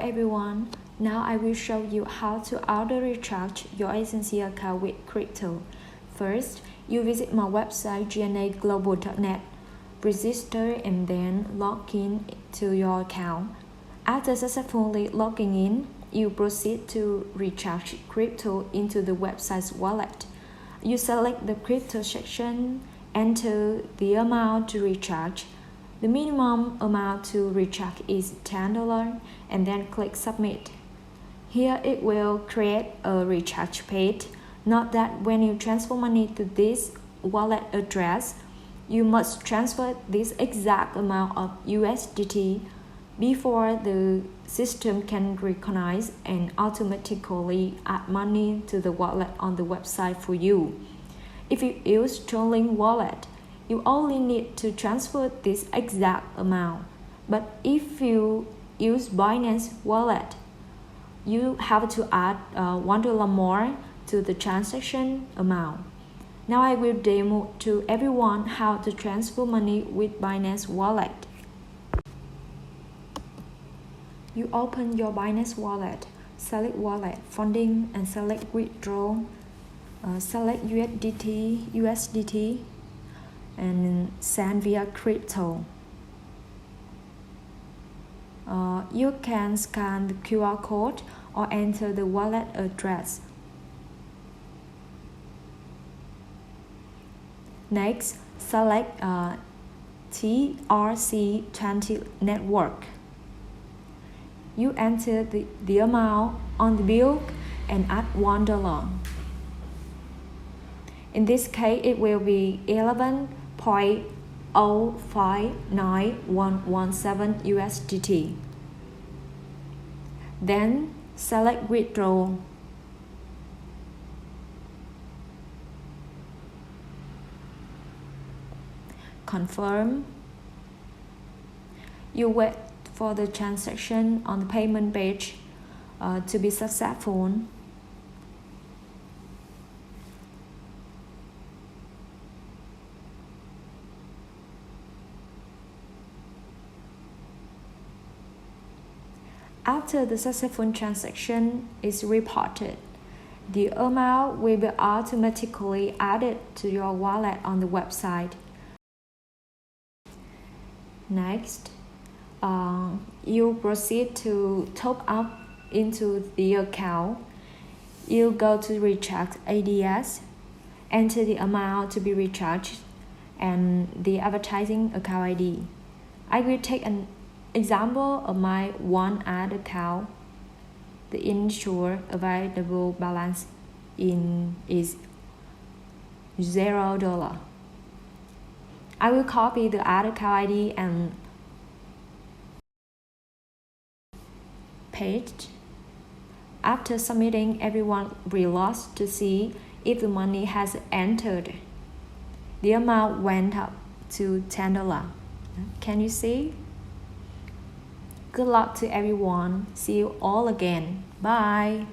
everyone, now I will show you how to auto-recharge your agency account with crypto. First, you visit my website gnaglobal.net, register and then log in to your account. After successfully logging in, you proceed to recharge crypto into the website's wallet. You select the crypto section, enter the amount to recharge. The minimum amount to recharge is $10 and then click submit. Here it will create a recharge page. Note that when you transfer money to this wallet address, you must transfer this exact amount of USDT before the system can recognize and automatically add money to the wallet on the website for you. If you use Sterling Wallet, you only need to transfer this exact amount. But if you use Binance Wallet, you have to add $1 more to the transaction amount. Now I will demo to everyone how to transfer money with Binance Wallet. You open your Binance Wallet, select Wallet, Funding, and select Withdraw. Select USDT, and send via crypto. You can scan the QR code or enter the wallet address. Next, select TRC20 network. You enter the amount on the bill and add $1. In this case, it will be 11.059117 USDT. Then select Withdraw. Confirm. You wait for the transaction on the payment page to be successful. After the successful transaction is reported, the amount will be automatically added to your wallet on the website. Next, you proceed to top up into the account. You go to recharge ADS, enter the amount to be recharged, and the advertising account ID. I will take an example of my one ad account. The initial available balance is $0. I will copy the ad account ID and paste. After submitting, everyone will log to see if the money has entered. The amount went up to $10. Can you see? Good luck to everyone. See you all again. Bye.